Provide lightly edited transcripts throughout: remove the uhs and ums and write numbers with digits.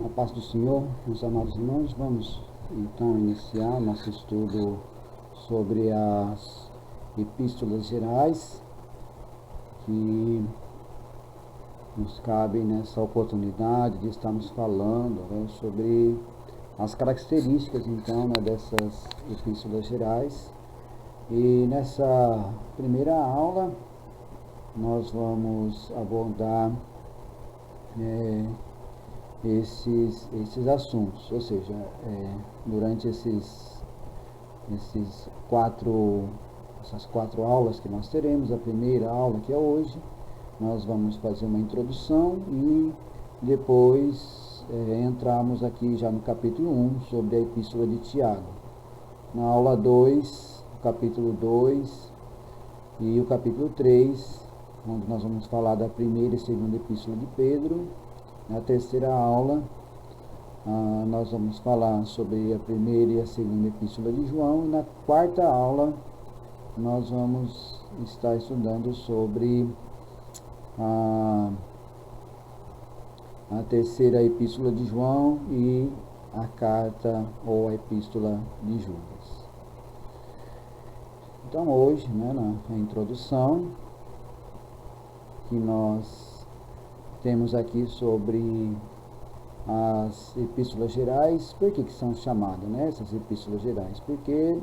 A paz do Senhor, meus amados irmãos, vamos então iniciar nosso estudo sobre as epístolas gerais que nos cabe nessa oportunidade de estarmos falando, né, sobre as características então, né, dessas epístolas gerais. E nessa primeira aula nós vamos abordar esses assuntos, ou seja, durante essas quatro aulas que nós teremos, a primeira aula, que é hoje, nós vamos fazer uma introdução e depois entramos aqui já no capítulo 1 sobre a epístola de Tiago. Na aula 2, o capítulo 2 e o capítulo 3, onde nós vamos falar da primeira e segunda epístola de Pedro. Na terceira aula, nós vamos falar sobre a primeira e a segunda epístola de João. E na quarta aula, nós vamos estar estudando sobre a terceira epístola de João e a carta ou a epístola de Judas. Então hoje, na introdução, que nós temos aqui sobre as epístolas gerais. Por que são chamadas, essas epístolas gerais? Porque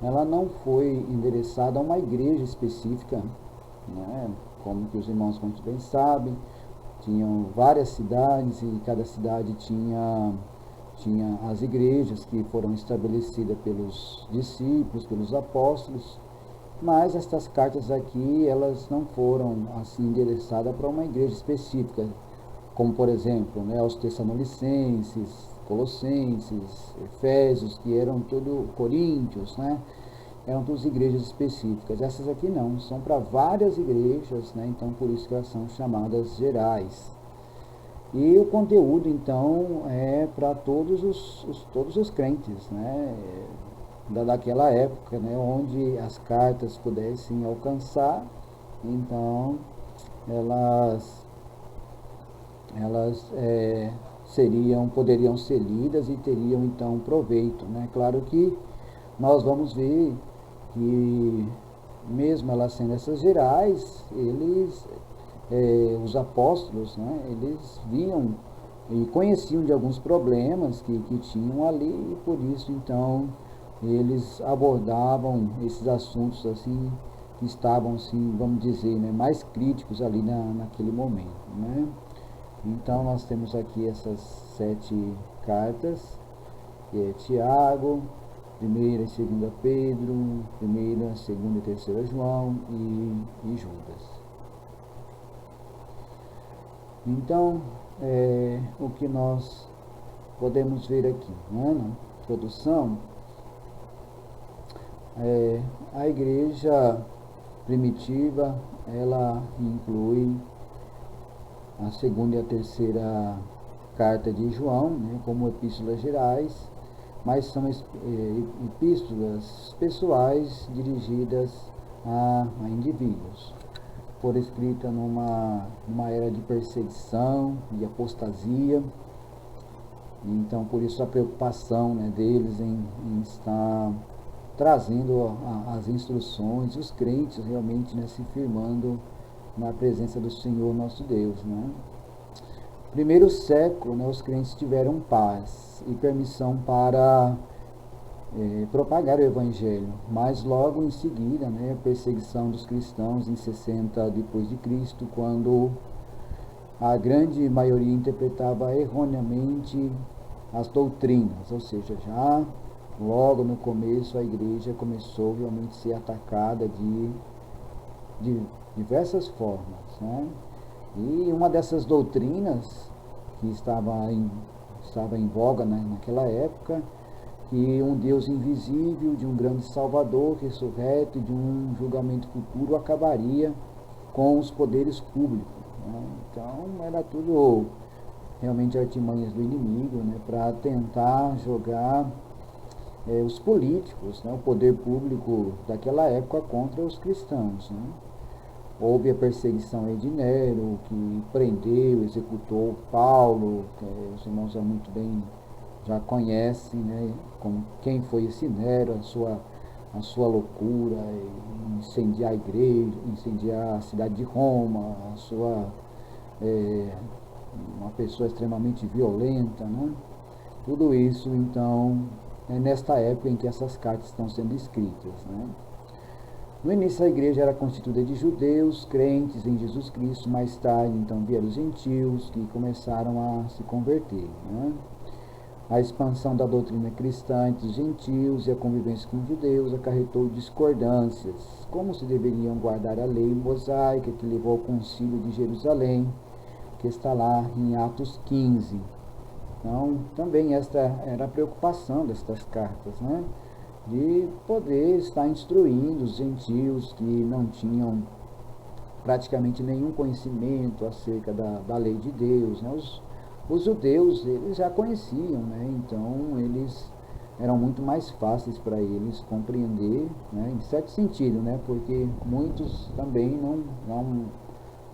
ela não foi endereçada a uma igreja específica, como que os irmãos muito bem sabem, tinham várias cidades e cada cidade tinha as igrejas que foram estabelecidas pelos discípulos, pelos apóstolos. Mas estas cartas aqui, elas não foram assim endereçadas para uma igreja específica, como por exemplo, aos Tessalonicenses, Colossenses, Efésios, que eram tudo Coríntios, eram todas igrejas específicas. Essas aqui não, são para várias igrejas, então por isso que elas são chamadas gerais. E o conteúdo então é para todos os crentes, daquela época, onde as cartas pudessem alcançar. Então elas poderiam ser lidas e teriam então proveito, Claro que nós vamos ver que mesmo elas sendo essas gerais, os apóstolos, eles viam e conheciam de alguns problemas que tinham ali, e por isso então eles abordavam esses assuntos assim que estavam assim, vamos dizer, mais críticos ali naquele momento, Então nós temos aqui essas 7 cartas, que é Tiago, 1ª e 2ª Pedro, 1ª, 2ª e 3ª João e Judas. Então, o que nós podemos ver aqui, na introdução, a igreja primitiva, ela inclui a 2ª e a 3ª carta de João, como epístolas gerais, mas são epístolas pessoais dirigidas a indivíduos, por escrita numa era de perseguição e apostasia. Então, por isso a preocupação deles em estar trazendo as instruções, os crentes realmente se firmando na presença do Senhor nosso Deus. Primeiro século, os crentes tiveram paz e permissão para propagar o Evangelho, mas logo em seguida, a perseguição dos cristãos em 60 depois de Cristo, quando a grande maioria interpretava erroneamente as doutrinas, ou seja, já logo no começo a igreja começou realmente a ser atacada de diversas formas, E uma dessas doutrinas que estava em voga naquela época, que um Deus invisível, de um grande Salvador ressurreto, de um julgamento futuro, acabaria com os poderes públicos. Então era tudo realmente artimanhas do inimigo, para tentar jogar os políticos, o poder público daquela época contra os cristãos. houve a perseguição aí de Nero, que prendeu, executou Paulo, que os irmãos já muito bem já conhecem, né, como quem foi esse Nero, a sua loucura, incendiar a igreja, incendiar a cidade de Roma, uma pessoa extremamente violenta, né? Tudo isso, então, é nesta época em que essas cartas estão sendo escritas, né? No início, a igreja era constituída de judeus, crentes em Jesus Cristo. Mais tarde, então, vieram os gentios, que começaram a se converter, né? A expansão da doutrina cristã entre os gentios e a convivência com os judeus acarretou discordâncias. Como se deveriam guardar a lei mosaica que levou ao concílio de Jerusalém, que está lá em Atos 15. Então, também esta era a preocupação destas cartas, né? De poder estar instruindo os gentios que não tinham praticamente nenhum conhecimento acerca da lei de Deus, né? Os judeus, eles já conheciam, né? Então eles eram muito mais fáceis para eles compreender, né? Em certo sentido, né? Porque muitos também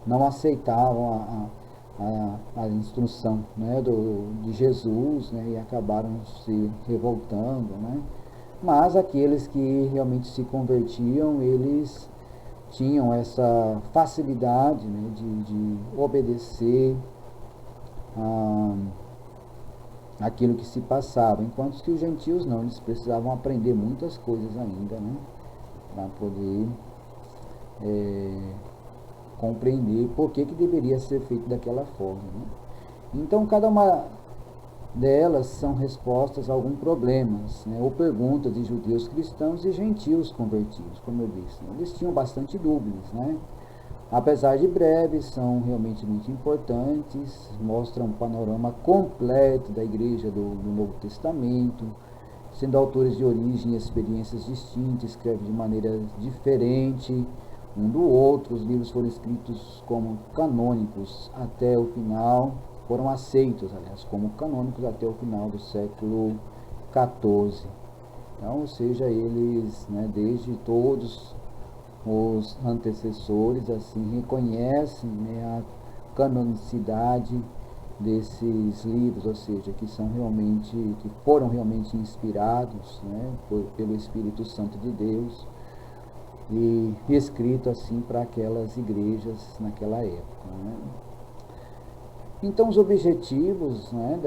não aceitavam a instrução, né? De Jesus, né? E acabaram se revoltando, né? Mas aqueles que realmente se convertiam, eles tinham essa facilidade, né, de obedecer aquilo que se passava, enquanto que os gentios não, eles precisavam aprender muitas coisas ainda, né, para poder compreender por que deveria ser feito daquela forma, né? Então, cada uma delas são respostas a alguns problemas, né, ou perguntas de judeus cristãos e gentios convertidos, como eu disse. Eles tinham bastante dúvidas, né? Apesar de breves, são realmente muito importantes, mostram um panorama completo da igreja do Novo Testamento, sendo autores de origem e experiências distintas, escrevem de maneira diferente um do outro. Os livros foram escritos como canônicos até o final, foram aceitos, aliás, como canônicos até o final do século XIV. Então, ou seja, eles, né, desde todos os antecessores, assim, reconhecem, né, a canonicidade desses livros, ou seja, que foram realmente inspirados, né, pelo Espírito Santo de Deus e escrito assim para aquelas igrejas naquela época, né? Então, os objetivos, né,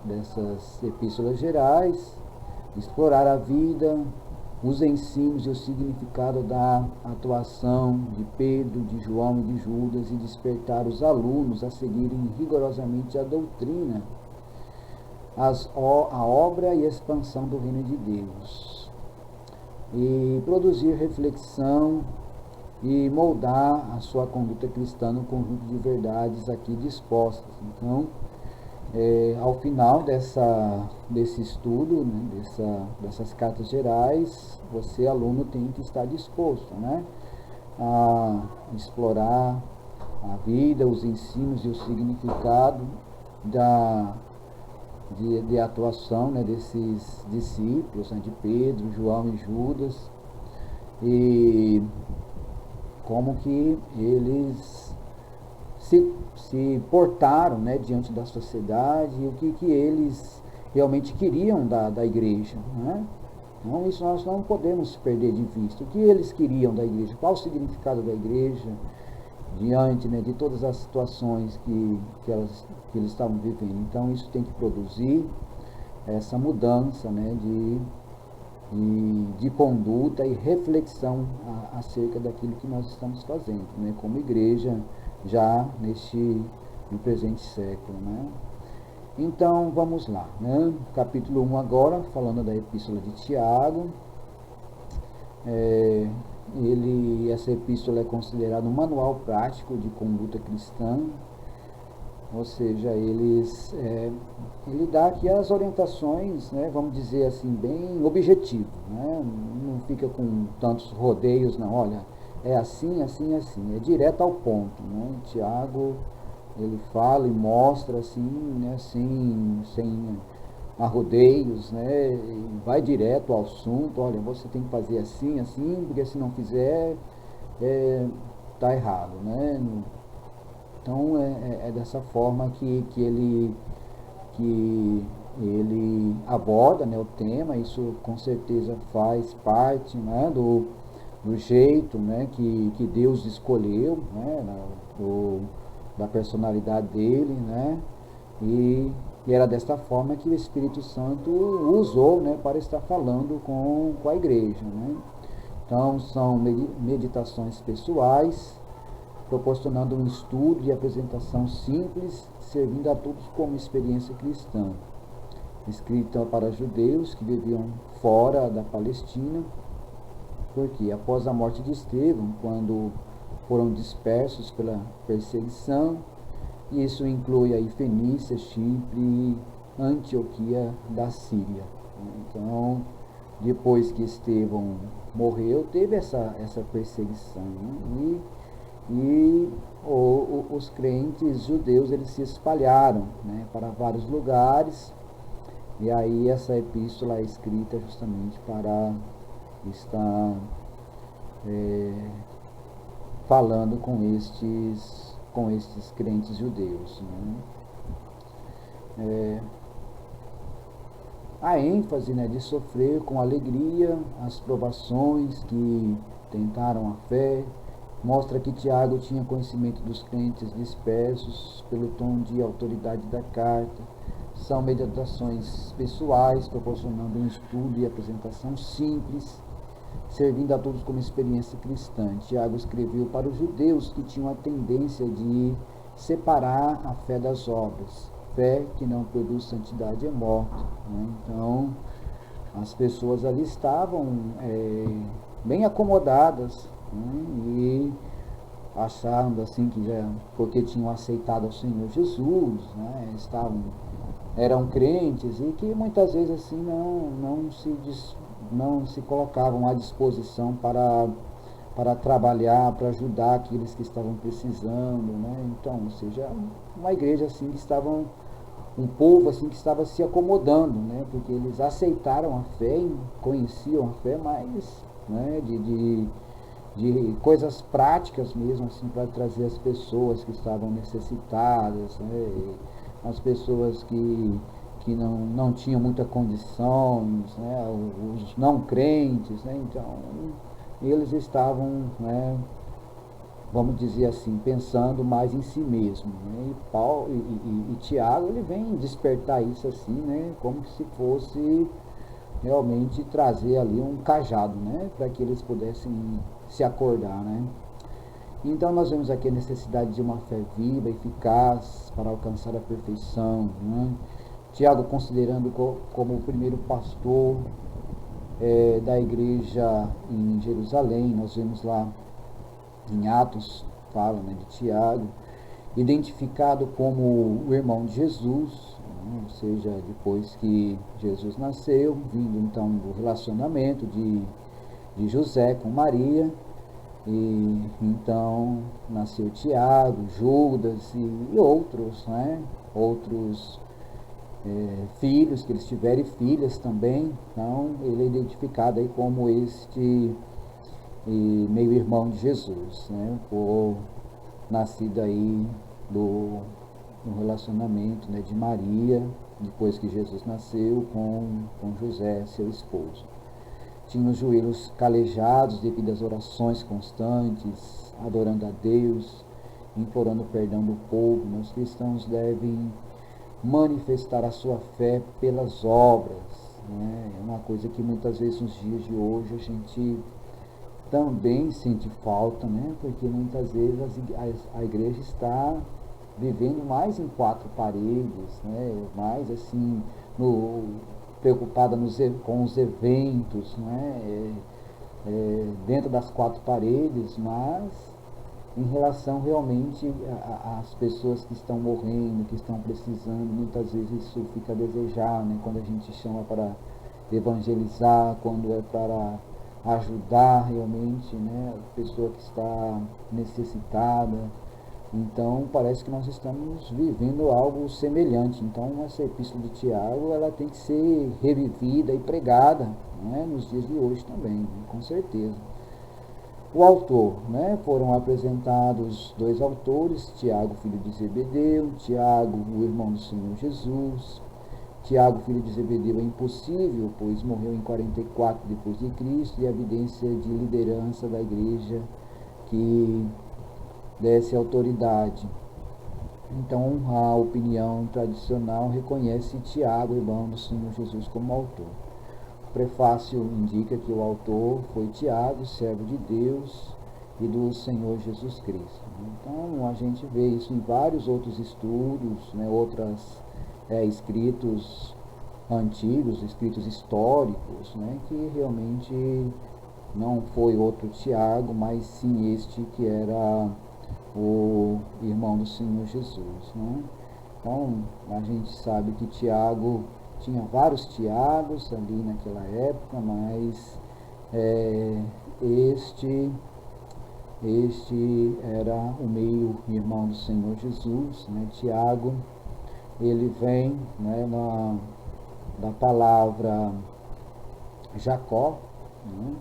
dessas epístolas gerais: explorar a vida, os ensinos e o significado da atuação de Pedro, de João e de Judas, e despertar os alunos a seguirem rigorosamente a doutrina, a obra e a expansão do reino de Deus, e produzir reflexão e moldar a sua conduta cristã no conjunto de verdades aqui dispostas. Então, ao final desse estudo, né, dessas cartas gerais, você, aluno, tem que estar disposto, né, a explorar a vida, os ensinos e o significado de atuação, né, desses discípulos, né, de Pedro, João e Judas, e como que eles se portaram, né, diante da sociedade, e o que eles realmente queriam da igreja, né? Então, isso nós não podemos perder de vista. O que eles queriam da igreja, qual o significado da igreja diante, né, de todas as situações que eles estavam vivendo. Então, isso tem que produzir essa mudança, né, de conduta e reflexão acerca daquilo que nós estamos fazendo, né, como igreja, já no presente século, né? Então, vamos lá, né? Capítulo 1 agora, falando da epístola de Tiago. Essa epístola é considerada um manual prático de conduta cristã, ou seja, ele dá aqui as orientações, né, vamos dizer assim, bem objetivo, né? Não fica com tantos rodeios, não. Olha, é assim, assim, assim, é direto ao ponto, né? Tiago, ele fala e mostra assim, né, sem arrodeios, né, e vai direto ao assunto. Olha, você tem que fazer assim, assim, porque se não fizer, tá errado, né? Então é dessa forma que ele aborda, né, o tema. Isso com certeza faz parte, né, do jeito, né, que Deus escolheu, né, da personalidade dele, né, e era desta forma que o Espírito Santo usou, né, para estar falando com a igreja, né. Então são meditações pessoais, proporcionando um estudo e apresentação simples, servindo a todos como experiência cristã. Escrita para judeus que viviam fora da Palestina, porque após a morte de Estevão, quando foram dispersos pela perseguição, e isso inclui aí Fenícia, Chipre e Antioquia da Síria. Então, depois que Estevão morreu, teve essa perseguição, né? Os crentes judeus, eles se espalharam, né, para vários lugares, e aí essa epístola é escrita justamente para estar falando com estes crentes judeus, né? A ênfase, né, de sofrer com alegria as provações que tentaram a fé mostra que Tiago tinha conhecimento dos crentes dispersos pelo tom de autoridade da carta. São meditações pessoais, proporcionando um estudo e apresentação simples, servindo a todos como experiência cristã. Tiago escreveu para os judeus que tinham a tendência de separar a fé das obras. Fé que não produz santidade é morta, né? Então, as pessoas ali estavam bem acomodadas, né? E achando assim que já, porque tinham aceitado o Senhor Jesus, né, eram crentes, e que muitas vezes assim não se colocavam à disposição para trabalhar, para ajudar aqueles que estavam precisando, né? Então, ou seja, uma igreja assim que estavam, um povo assim que estava se acomodando, né? Porque eles aceitaram a fé, conheciam a fé, mas, né, de coisas práticas mesmo, assim, para trazer as pessoas que estavam necessitadas, né? As pessoas que não tinham muita condições, né? Os não crentes, né? Então, eles estavam, né, vamos dizer assim, pensando mais em si mesmo, né? E Paulo e Tiago, ele vem despertar isso assim, né, como se fosse realmente trazer ali um cajado, né, para que eles pudessem se acordar, né. Então nós vemos aqui a necessidade de uma fé viva, eficaz, para alcançar a perfeição, né. Tiago, considerando como o primeiro pastor da igreja em Jerusalém, nós vemos lá em Atos, fala, né, de Tiago, identificado como o irmão de Jesus, né, ou seja, depois que Jesus nasceu, vindo então do relacionamento de José com Maria, e então nasceu Tiago, Judas e outros, né, outros filhos que eles tiveram, e filhas também. Então ele é identificado aí como este meio irmão de Jesus, né, por nascido aí do relacionamento, né, de Maria, depois que Jesus nasceu, com José, seu esposo. Tinha os joelhos calejados devido às orações constantes, adorando a Deus, implorando perdão do povo. Os cristãos devem manifestar a sua fé pelas obras, né? É uma coisa que muitas vezes nos dias de hoje a gente também sente falta, né? Porque muitas vezes a igreja está vivendo mais em quatro paredes, né? Mais assim, preocupada com os eventos, né? Dentro das quatro paredes, mas em relação realmente às pessoas que estão morrendo, que estão precisando, muitas vezes isso fica a desejar, né? Quando a gente chama para evangelizar, quando é para ajudar realmente, né, a pessoa que está necessitada. Então parece que nós estamos vivendo algo semelhante. Então essa epístola de Tiago, ela tem que ser revivida e pregada, né, nos dias de hoje também, né, com certeza. O autor, né? Foram apresentados dois autores, Tiago, filho de Zebedeu, Tiago, o irmão do Senhor Jesus. Tiago, filho de Zebedeu, é impossível, pois morreu em 44 depois de Cristo, e a evidência de liderança da igreja que desse autoridade. Então, a opinião tradicional reconhece Tiago, irmão do Senhor Jesus, como autor. O prefácio indica que o autor foi Tiago, servo de Deus e do Senhor Jesus Cristo. Então, a gente vê isso em vários outros estudos, né, escritos antigos, escritos históricos, né, que realmente não foi outro Tiago, mas sim este que era o irmão do Senhor Jesus, né? Então, a gente sabe que Tiago tinha vários Tiagos ali naquela época, mas este era o meio-irmão do Senhor Jesus, né? Tiago, ele vem, né, da palavra Jacó, né?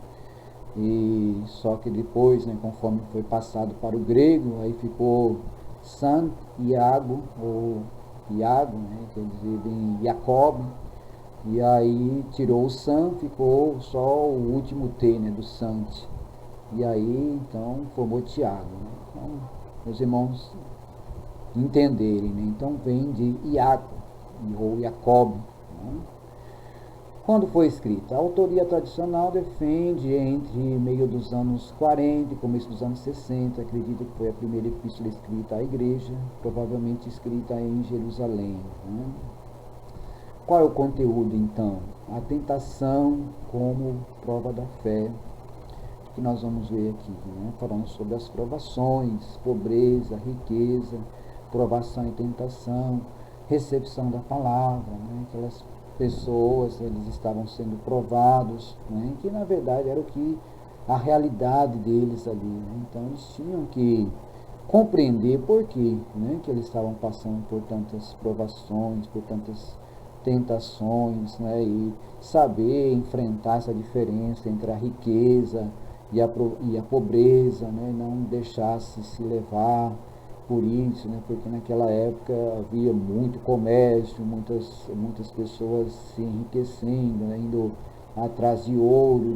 E só que depois, né, conforme foi passado para o grego, aí ficou Santiago, ou Iago, né, quer dizer, em Jacob, e aí tirou o San, ficou só o último T, né, do Sant, e aí então formou Tiago, né? Então, meus irmãos entenderem, né? Então vem de Iago, ou Jacob, né? Quando foi escrita? A autoria tradicional defende entre meio dos anos 40 e começo dos anos 60. Acredita que foi a primeira epístola escrita à igreja, provavelmente escrita em Jerusalém, né? Qual é o conteúdo, então? A tentação como prova da fé, que nós vamos ver aqui, né? Falando sobre as provações, pobreza, riqueza, provação e tentação, recepção da palavra, né? Aquelas pessoas, eles estavam sendo provados, né? Que na verdade era o que a realidade deles ali, né? Então eles tinham que compreender por quê, né? Que eles estavam passando por tantas provações, por tantas tentações, né? E saber enfrentar essa diferença entre a riqueza e a pobreza, né? Não deixar-se se levar por isso, né? Porque naquela época havia muito comércio, muitas pessoas se enriquecendo, né? Indo atrás de ouro,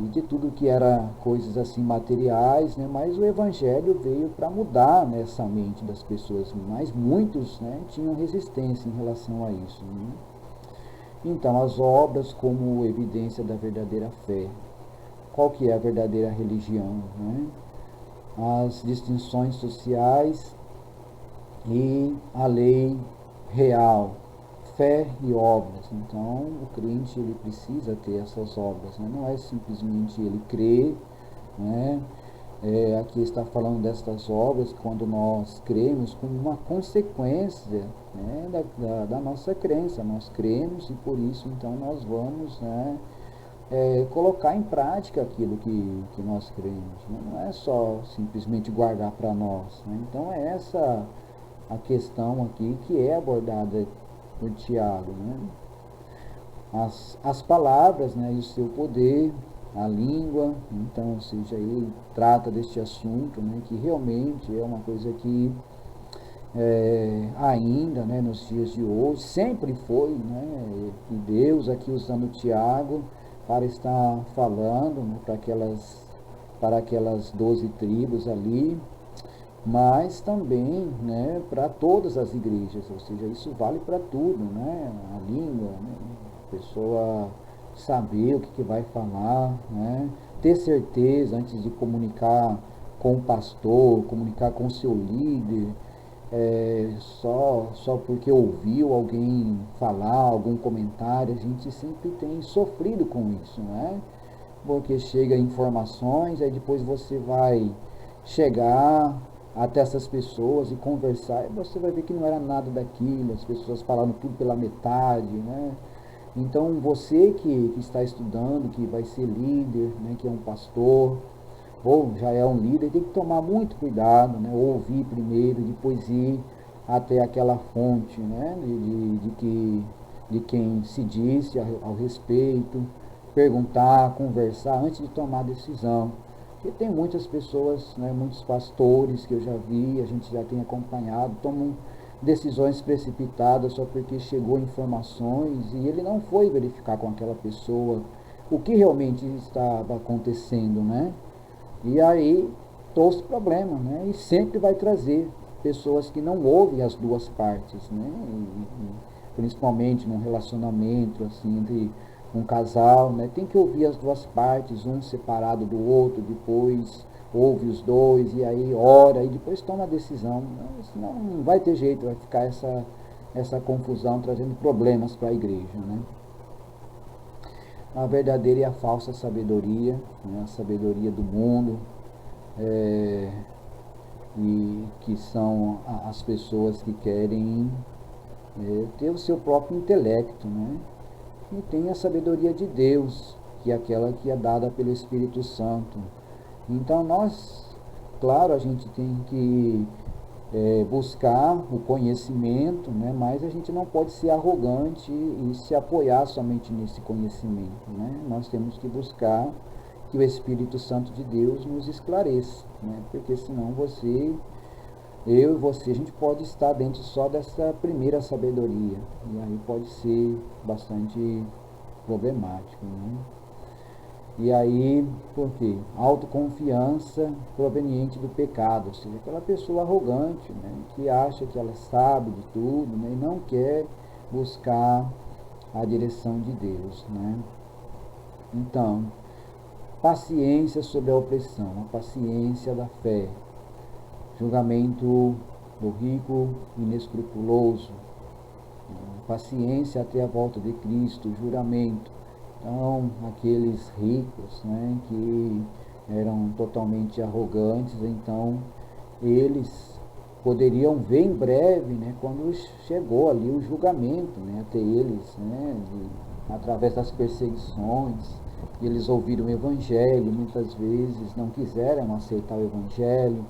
de tudo que era coisas assim materiais, né? Mas o evangelho veio para mudar nessa mente das pessoas, mas muitos, né, tinham resistência em relação a isso, né? Então, as obras como evidência da verdadeira fé. Qual que é a verdadeira religião, né? As distinções sociais e a lei real, fé e obras. Então, o crente, ele precisa ter essas obras, né? Não é simplesmente ele crer, né? Aqui está falando destas obras quando nós cremos como uma consequência, né, da nossa crença. Nós cremos e por isso então nós vamos, né, colocar em prática aquilo que nós cremos, né? Não é só simplesmente guardar para nós, né? Então é essa a questão aqui que é abordada por Tiago, né? As palavras, né, e o seu poder, a língua. Então, ou seja, ele trata deste assunto, né, que realmente é uma coisa que ainda, né, nos dias de hoje, sempre foi, né, e Deus aqui usando Tiago para estar falando, né, para aquelas 12 tribos ali, mas também, né, para todas as igrejas, ou seja, isso vale para tudo, né, a língua, né, a pessoa saber o que vai falar, né, ter certeza antes de comunicar com o pastor, comunicar com o seu líder, só porque ouviu alguém falar, algum comentário. A gente sempre tem sofrido com isso, né? Porque chega informações, aí depois você vai chegar até essas pessoas e conversar, e você vai ver que não era nada daquilo, as pessoas falaram tudo pela metade, né? Então você que está estudando, que vai ser líder, né, que é um pastor, ou já é um líder, tem que tomar muito cuidado, né? Ouvir primeiro, depois ir até aquela fonte, né? De quem se disse ao respeito, perguntar, conversar antes de tomar decisão. Porque tem muitas pessoas, né, muitos pastores que eu já vi, a gente já tem acompanhado, tomam decisões precipitadas só porque chegou informações e ele não foi verificar com aquela pessoa o que realmente estava acontecendo, né? E aí trouxe problema, né? E sempre vai trazer pessoas que não ouvem as duas partes, né? Principalmente num relacionamento assim entre um casal, né? Tem que ouvir as duas partes, um separado do outro, depois ouve os dois e aí ora e depois toma a decisão. Senão não vai ter jeito, vai ficar essa confusão trazendo problemas para a igreja, né? A verdadeira e a falsa sabedoria, né? A sabedoria do mundo, e que são as pessoas que querem ter o seu próprio intelecto, né? E tem a sabedoria de Deus, que é aquela que é dada pelo Espírito Santo. Então nós, claro, a gente tem que buscar o conhecimento, né? Mas a gente não pode ser arrogante e se apoiar somente nesse conhecimento, né? Nós temos que buscar que o Espírito Santo de Deus nos esclareça, né? Porque senão eu e você, a gente pode estar dentro só dessa primeira sabedoria, e aí pode ser bastante problemático, né? E aí, por quê? Autoconfiança proveniente do pecado, ou seja, aquela pessoa arrogante, né, que acha que ela sabe de tudo, né, e não quer buscar a direção de Deus, né? Então, paciência sobre a opressão, a paciência da fé, julgamento do rico inescrupuloso, paciência até a volta de Cristo, juramento. Então, aqueles ricos, né, que eram totalmente arrogantes, então eles poderiam ver em breve, né, quando chegou ali o julgamento, né, até eles, né, através das perseguições, eles ouviram o Evangelho, muitas vezes não quiseram aceitar o Evangelho,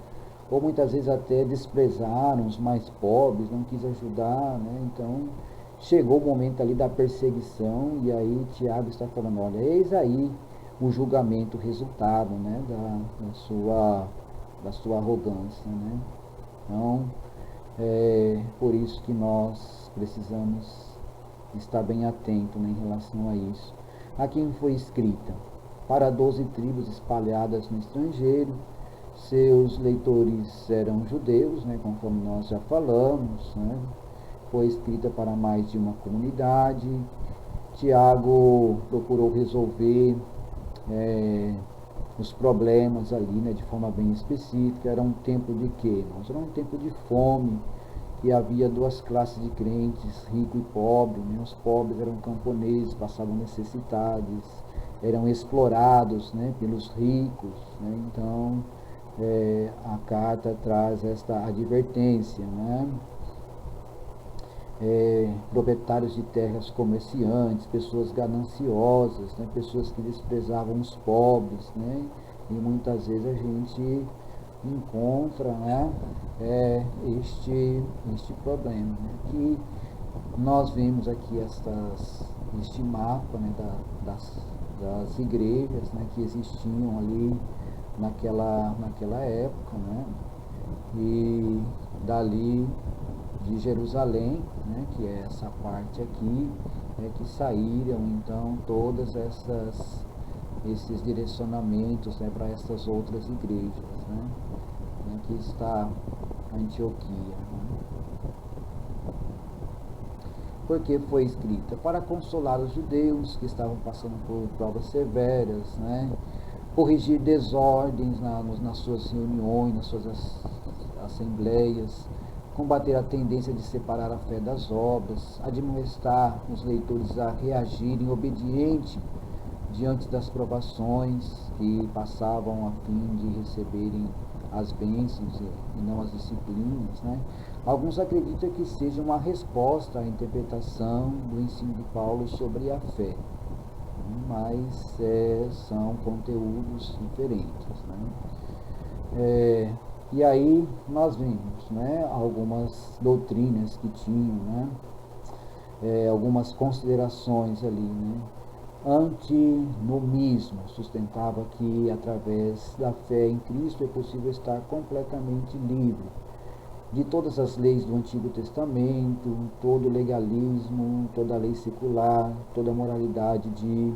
ou muitas vezes até desprezaram os mais pobres, não quis ajudar, né, então chegou o momento ali da perseguição, e aí Tiago está falando, olha, eis aí o julgamento, o resultado, né, da sua arrogância, né? Então, por isso que nós precisamos estar bem atento, né, em relação a isso. A quem foi escrita? Para 12 tribos espalhadas no estrangeiro, seus leitores eram judeus, né, conforme nós já falamos, né? Foi escrita para mais de uma comunidade. Tiago procurou resolver os problemas ali, né, de forma bem específica. Era um tempo de quê? Era um tempo de fome, que havia duas classes de crentes, rico e pobre, né? Os pobres eram camponeses, passavam necessidades, eram explorados, né, pelos ricos, né? Então, a carta traz esta advertência, né? Proprietários de terras, comerciantes, pessoas gananciosas, né, pessoas que desprezavam os pobres, né, e muitas vezes a gente encontra, né, este problema, né, que nós vemos aqui este mapa, né, das igrejas, né, que existiam ali naquela época, né, e dali de Jerusalém, né, que é essa parte aqui, que saíram então todas esses direcionamentos, né, para essas outras igrejas, né? Aqui está Antioquia, né? Porque foi escrita para consolar os judeus que estavam passando por provas severas, né? Corrigir desordens nas suas reuniões, nas suas assembleias, combater a tendência de separar a fé das obras, admoestar os leitores a reagirem obediente diante das provações que passavam a fim de receberem as bênçãos e não as disciplinas, né? Alguns acreditam que seja uma resposta à interpretação do ensino de Paulo sobre a fé, mas são conteúdos diferentes, né? E aí nós vimos, né, algumas doutrinas que tinham, né, algumas considerações ali, né? antinomismo, sustentava que através da fé em Cristo é possível estar completamente livre de todas as leis do Antigo Testamento, todo o legalismo, toda a lei secular, toda a moralidade de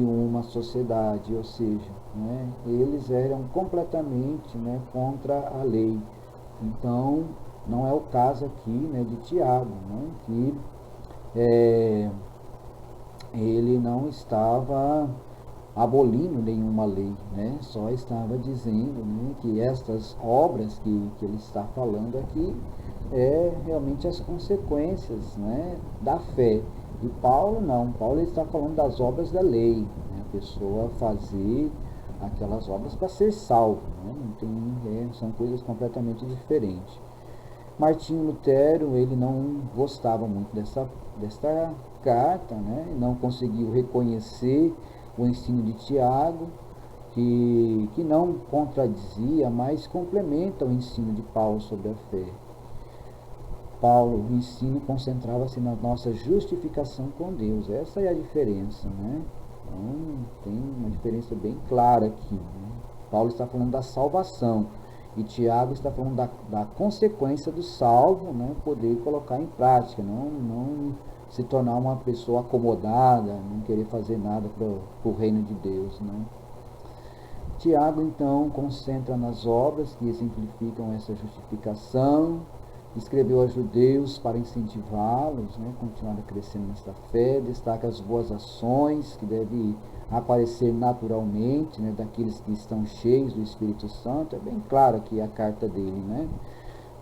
uma sociedade, ou seja, né, eles eram completamente, né, contra a lei. Então, não é o caso aqui, né, de Tiago, né, que ele não estava abolindo nenhuma lei, né? Só estava dizendo, né, que estas obras que ele está falando aqui realmente as consequências, né, da fé. E Paulo não, Paulo está falando das obras da lei, né? A pessoa fazer aquelas obras para ser salvo, né? Não tem, são coisas completamente diferentes. Martinho Lutero, ele não gostava muito desta carta, né? Não conseguiu reconhecer o ensino de Tiago, que não contradizia, mas complementa o ensino de Paulo sobre a fé. Paulo, o ensino concentrava-se na nossa justificação com Deus. Essa é a diferença, né? Então, tem uma diferença bem clara aqui, né? Paulo está falando da salvação e Tiago está falando da consequência do salvo, né? Poder colocar em prática, não se tornar uma pessoa acomodada, não querer fazer nada para o reino de Deus, né? Tiago, então, concentra nas obras que exemplificam essa justificação. Escreveu a judeus para incentivá-los, né, continuar crescendo nessa fé. Destaca as boas ações que devem aparecer naturalmente, né, daqueles que estão cheios do Espírito Santo. É bem claro aqui a carta dele, né?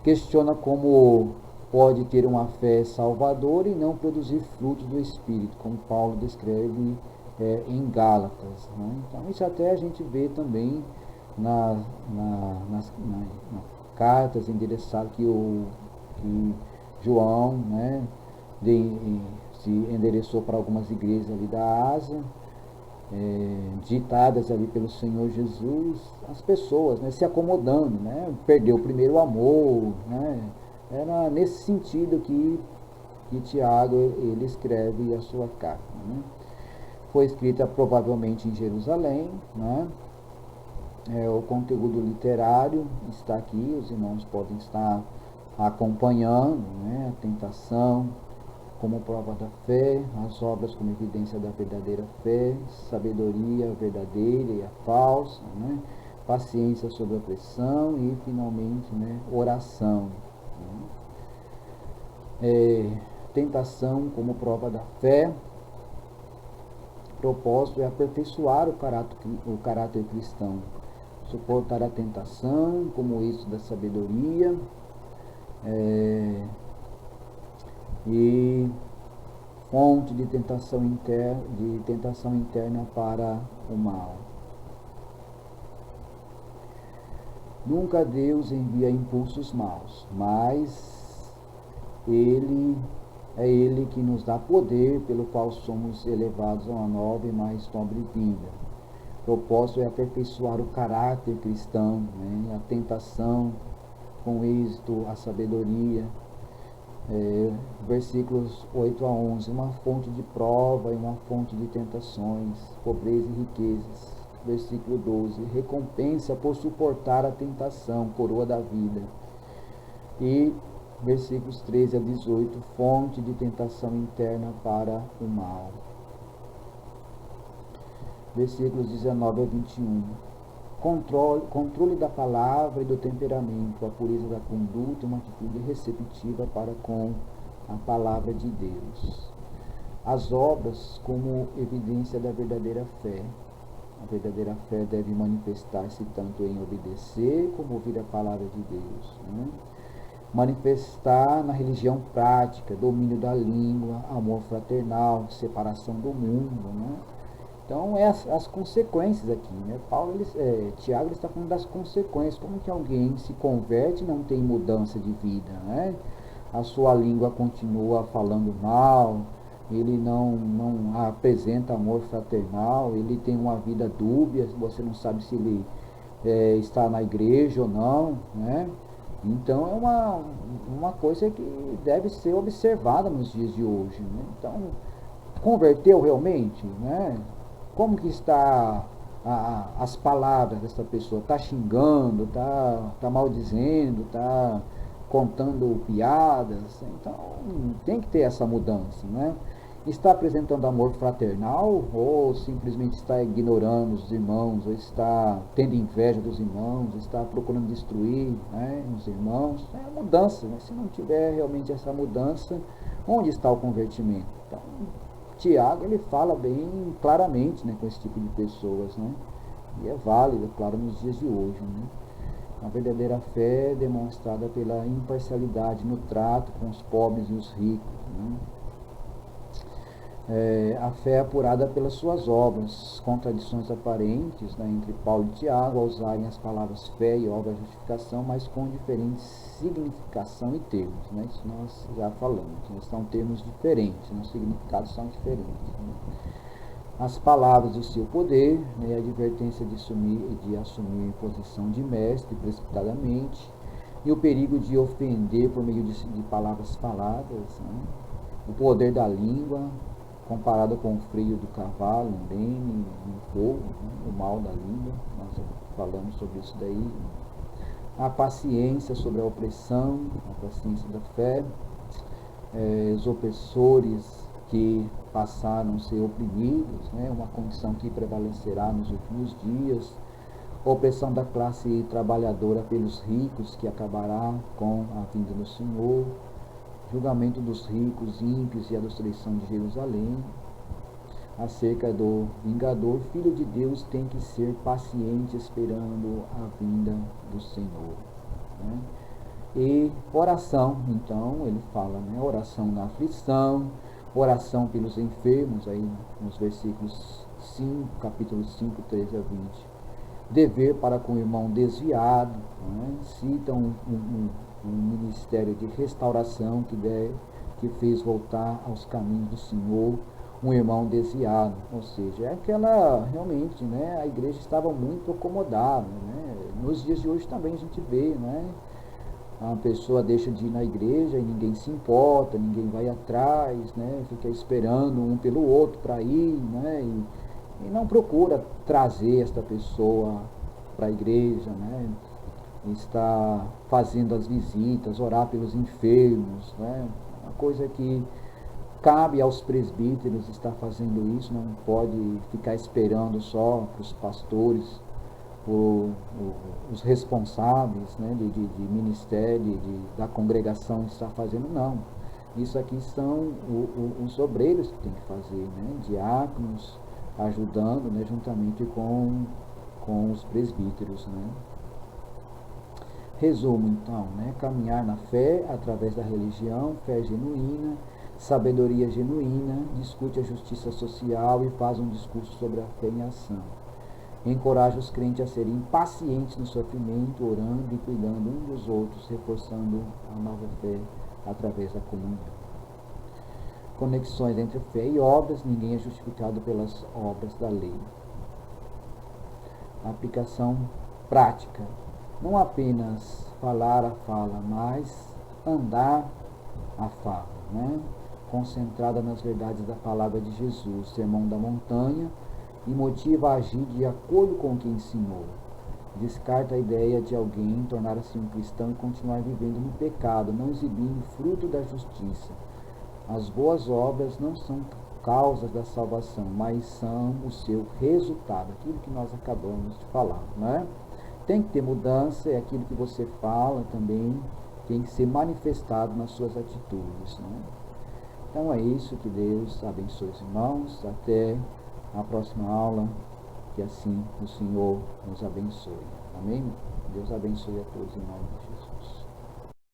Questiona como pode ter uma fé salvadora e não produzir frutos do Espírito, como Paulo descreve em Gálatas, né? Então isso até a gente vê também nas cartas endereçadas que João, né, se endereçou para algumas igrejas ali da Ásia, ditadas ali pelo Senhor Jesus, as pessoas, né, se acomodando, né, perdeu o primeiro amor, né? Era nesse sentido que Tiago ele escreve a sua carta, né? Foi escrita provavelmente em Jerusalém, né? O conteúdo literário está aqui, os irmãos podem estar acompanhando, né? A tentação como prova da fé, as obras como evidência da verdadeira fé, sabedoria verdadeira e a falsa, né? Paciência sob a pressão e finalmente, né, oração, né? Tentação como prova da fé. O propósito é aperfeiçoar o caráter cristão, suportar a tentação como isso da sabedoria, e fonte de tentação interna para o mal. Nunca Deus envia impulsos maus, mas é Ele que nos dá poder, pelo qual somos elevados a uma nova e mais nobre vida. O propósito é aperfeiçoar o caráter cristão, né? A tentação, com êxito, a sabedoria. Versículos 8 a 11, uma fonte de prova e uma fonte de tentações, pobreza e riquezas. Versículo 12, recompensa por suportar a tentação, coroa da vida. E versículos 13 a 18, fonte de tentação interna para o mal. Versículos 19 a 21, controle da palavra e do temperamento, a pureza da conduta e uma atitude receptiva para com a palavra de Deus. As obras como evidência da verdadeira fé. A verdadeira fé deve manifestar-se tanto em obedecer como ouvir a palavra de Deus, né? Manifestar na religião prática, domínio da língua, amor fraternal, separação do mundo, né? Então, as consequências aqui, né? Tiago está falando das consequências, como que alguém se converte e não tem mudança de vida, né? A sua língua continua falando mal, ele não apresenta amor fraternal, ele tem uma vida dúbia, você não sabe se ele está na igreja ou não, né? Então é uma coisa que deve ser observada nos dias de hoje, né? Então converteu realmente, né? Como que está as palavras dessa pessoa? Está xingando, está maldizendo, está contando piadas? Então, tem que ter essa mudança, né? Está apresentando amor fraternal ou simplesmente está ignorando os irmãos, ou está tendo inveja dos irmãos, está procurando destruir, né, os irmãos? É a mudança, né? Se não tiver realmente essa mudança, onde está o convertimento? Então, Tiago, ele fala bem claramente, né, com esse tipo de pessoas, né? E é válido, claro, nos dias de hoje, né? A verdadeira fé é demonstrada pela imparcialidade no trato com os pobres e os ricos, né? A fé é apurada pelas suas obras, contradições aparentes, né, entre Paulo e Tiago, ao usarem as palavras fé e obra de justificação, mas com diferentes significação e termos, né? Isso nós já falamos, né? São termos diferentes, os significados são diferentes, né? As palavras do seu poder, né, a advertência de assumir posição de mestre precipitadamente, e o perigo de ofender por meio de palavras faladas, né? O poder da língua, comparado com o freio do cavalo, um leme, um fogo, né? O mal da língua, nós falamos sobre isso daí. A paciência sobre a opressão, a paciência da fé, os opressores que passaram a ser oprimidos, né? Uma condição que prevalecerá nos últimos dias. A opressão da classe trabalhadora pelos ricos, que acabará com a vinda do Senhor. Julgamento dos ricos, ímpios e a destruição de Jerusalém. Acerca do vingador, filho de Deus tem que ser paciente esperando a vinda do Senhor, né? E oração, então, ele fala, né? Oração na aflição, oração pelos enfermos, aí nos versículos 5, capítulo 5, 13 a 20. Dever para com o irmão desviado, né? Cita um ministério de restauração que fez voltar aos caminhos do Senhor um irmão desviado, ou seja, é aquela, realmente, né, a igreja estava muito acomodada, né? Nos dias de hoje também a gente vê, né, a pessoa deixa de ir na igreja e ninguém se importa, ninguém vai atrás, né, fica esperando um pelo outro para ir, né, e não procura trazer esta pessoa para a igreja, né, está fazendo as visitas, orar pelos enfermos, né, uma coisa que cabe aos presbíteros estar fazendo isso, não pode ficar esperando só para os pastores, os responsáveis, né, de ministério, da congregação estar fazendo, não. Isso aqui são os obreiros que tem que fazer, né, diáconos, ajudando, né, juntamente com os presbíteros, né. Resumo, então, né, caminhar na fé através da religião, fé genuína, sabedoria genuína, discute a justiça social e faz um discurso sobre a fé em ação. Encoraja os crentes a serem pacientes no sofrimento, orando e cuidando uns dos outros, reforçando a nova fé através da comunhão. Conexões entre fé e obras, ninguém é justificado pelas obras da lei. Aplicação prática. Não apenas falar a fala, mas andar a fala, né? Concentrada nas verdades da palavra de Jesus, Sermão da Montanha, e motiva a agir de acordo com o que ensinou. Descarta a ideia de alguém tornar-se um cristão e continuar vivendo no pecado, não exibindo fruto da justiça. As boas obras não são causas da salvação, mas são o seu resultado, aquilo que nós acabamos de falar, né? Tem que ter mudança, é aquilo que você fala também, tem que ser manifestado nas suas atitudes, né? Então é isso, que Deus abençoe os irmãos, até a próxima aula, que assim o Senhor nos abençoe. Amém? Deus abençoe a todos em nome de Jesus.